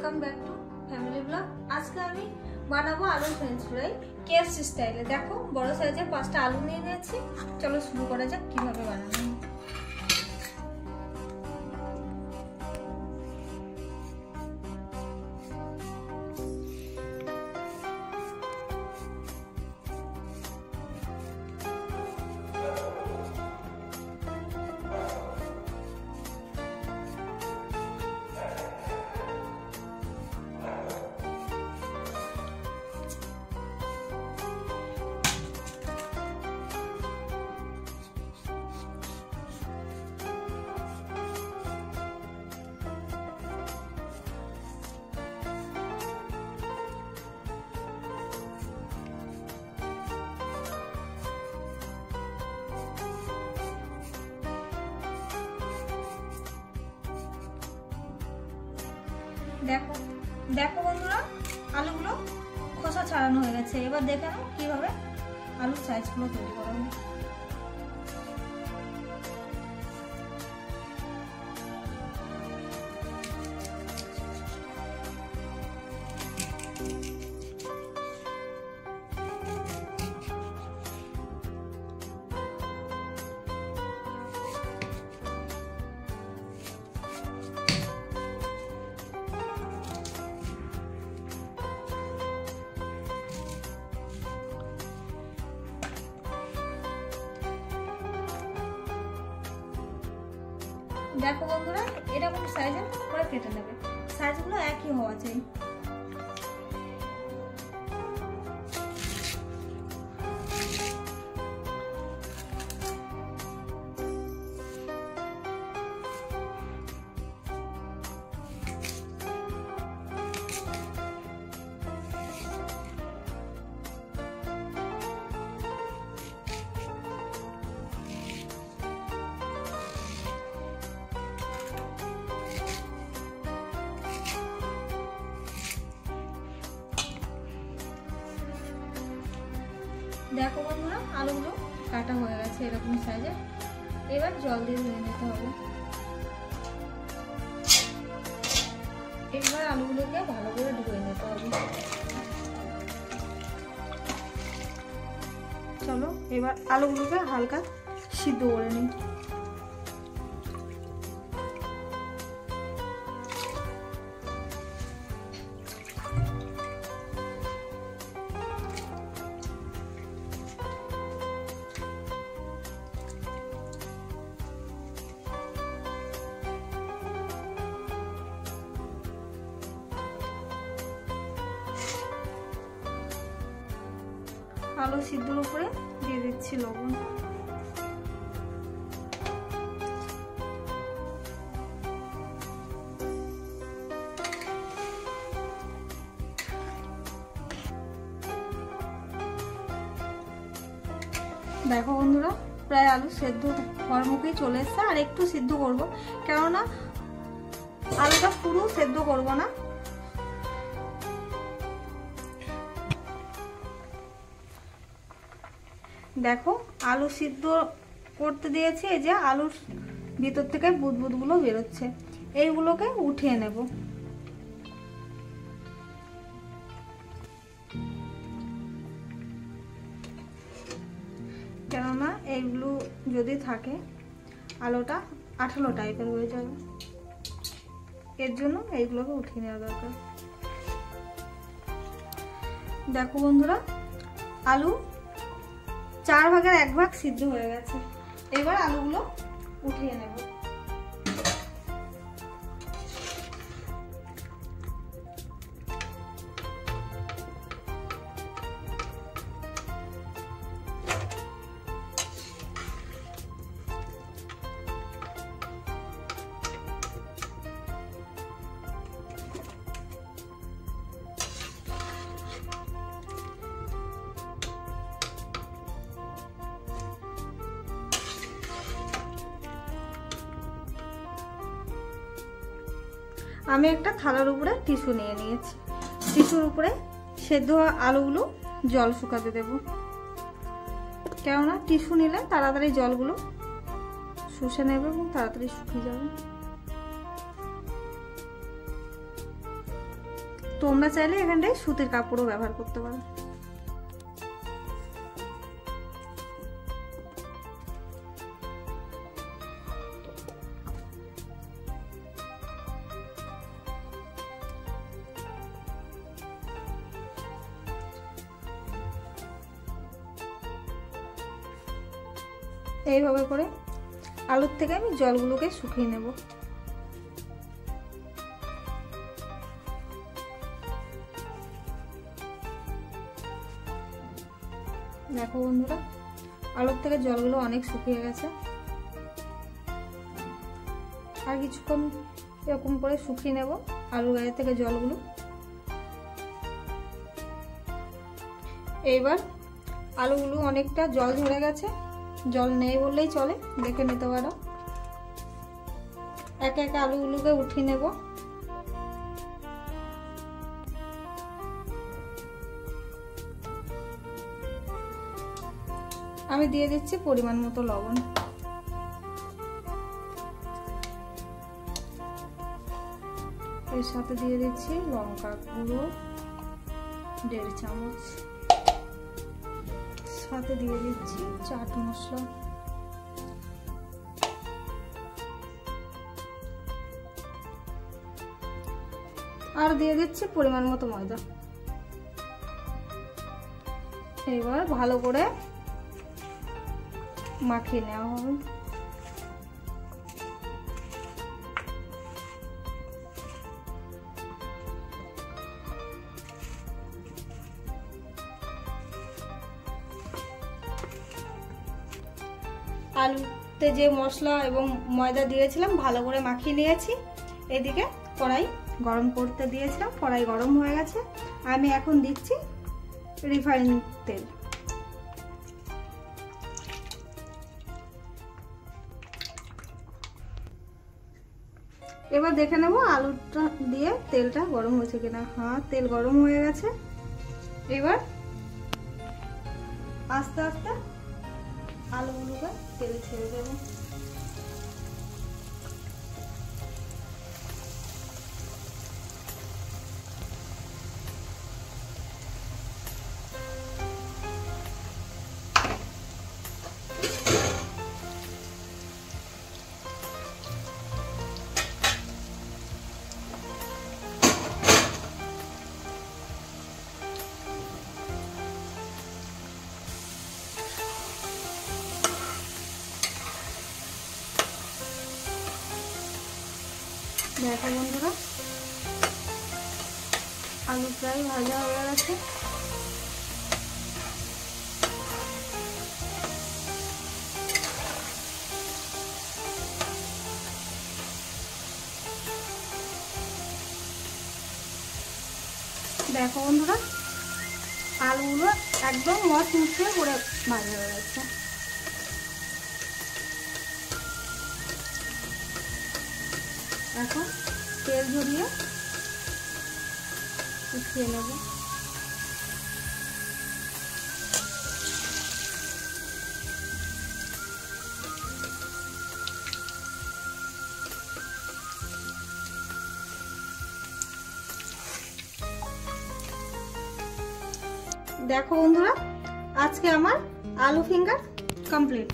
Welcome back to family blog. আজকে আমি বানাবো আলু ফ্রেঞ্চ ফ্রাই কেএফসি স্টাইলে। দেখো বড় সাইজের 5টা আলু নিয়ে নিয়েছি। চলো শুরু করা যাক কিভাবে বানানো। দেখো দেখো বন্ধুরা, আলুগুলো খোসা ছাড়ানো হয়ে গেছে। এবার দেখে নাও কিভাবে আলুর সাইজগুলো তৈরি করা হয়। দেখো বন্ধুরা, এরকম সাইজের করে কেটে নেবে। সাইজগুলো একই হওয়া চাই। দেখো বন্ধুরা, আলুগুলো কাটা হয়ে গেছে এরকম সাইজে। এবার জল দিয়ে ধুয়ে নিতে হবে। এবার আলুগুলোকে ভালো করে ধুয়ে নিতে হবে। চলো এবার আলুগুলোকে হালকা সিদ্ধ করে নিই। আলু সিদ্ধর উপরে দিয়ে দিচ্ছি লবণ। দেখো বন্ধুরা, প্রায় আলু সেদ্ধ হওয়ার মুখেই চলে এসছে। আর একটু সিদ্ধ করব, কেননা আলুটা পুরো সেদ্ধ করব না। দেখো আলু সিদ্ধ করতে দিয়েছি। এই যে আলুর ভিতর থেকে বুদবুদগুলো বেরোচ্ছে, এইগুলোকে উঠিয়ে নেব। কেননা এইগুলো যদি থাকে আলুটা আঠালো টাইপের হয়ে যাবে, এর জন্য এইগুলোকে উঠিয়ে নেওয়া দরকার। দেখো বন্ধুরা, আলু 4 ভাগের 1 ভাগ সিদ্ধ হয়ে গেছে। এবার আলুগুলো উঠিয়ে নেব। আমি একটা থালার উপরে টিস্যু নিয়ে নিয়েছি। টিস্যুর উপরে সেদ্ধ আলুগুলো জল শুকাতে দেব। কেননা টিস্যু নিলে তাড়াতাড়ি জলগুলো শুষে নেবে এবং তাড়াতাড়ি শুকিয়ে যাবে। তোমরা চাইলে এখানটায় সুতির কাপড়ও ব্যবহার করতে পারো। এইভাবে করে আলুর থেকে আমি জলগুলোকে শুকিয়ে নেব। দেখো বন্ধুরা, আলুর থেকে জলগুলো অনেক শুকিয়ে গেছে। আর কিছুক্ষণ এরকম করে শুকিয়ে নেব আলুর গায়ে থেকে জলগুলো। এইবার আলুগুলো অনেকটা জল ঝরে গেছে, জল নেই বললেই চলে, দেখে নিতে পারো। একে একে আলুগুলোকে উঠিয়ে নেব। আমি দিয়ে দিচ্ছি পরিমাণ মতো লবণ। এর সাথে দিয়ে দিচ্ছি লঙ্কা গুঁড়ো 1.5 চামচ, সাথে দিয়ে দিচ্ছি চাট মশলা, আর দিয়ে দিচ্ছি পরিমাণ মতো ময়দা। এবার ভালো করে মাখিয়ে নেওয়া হবে। আলুতে যে মশলা এবং ময়দা দিয়েছিলাম ভালো করে মাখিয়ে নিয়েছি। এদিকে কড়াই গরম করতে দিয়েছিলাম, কড়াই গরম হয়ে গেছে। আমি এখন দিচ্ছি রিফাইন তেল। এবার দেখে নেব আলুটা দিয়ে তেলটা গরম হয়েছে কিনা। হ্যাঁ, তেল গরম হয়ে গেছে। এবার আস্তে আস্তে আলুগুলোকে তেলে ছেড়ে দেব। দেখো বন্ধুরা, আলু প্রায় ভাজা হয়ে গেছে। দেখো বন্ধুরা, আলুগুলো একদম মচমচে করে ভাজা হয়ে গেছে। এখন তেল ঝরিয়ে উঠিয়ে নেব। দেখো বন্ধুরা, আজকে আমার আলু ফিঙ্গার কমপ্লিট।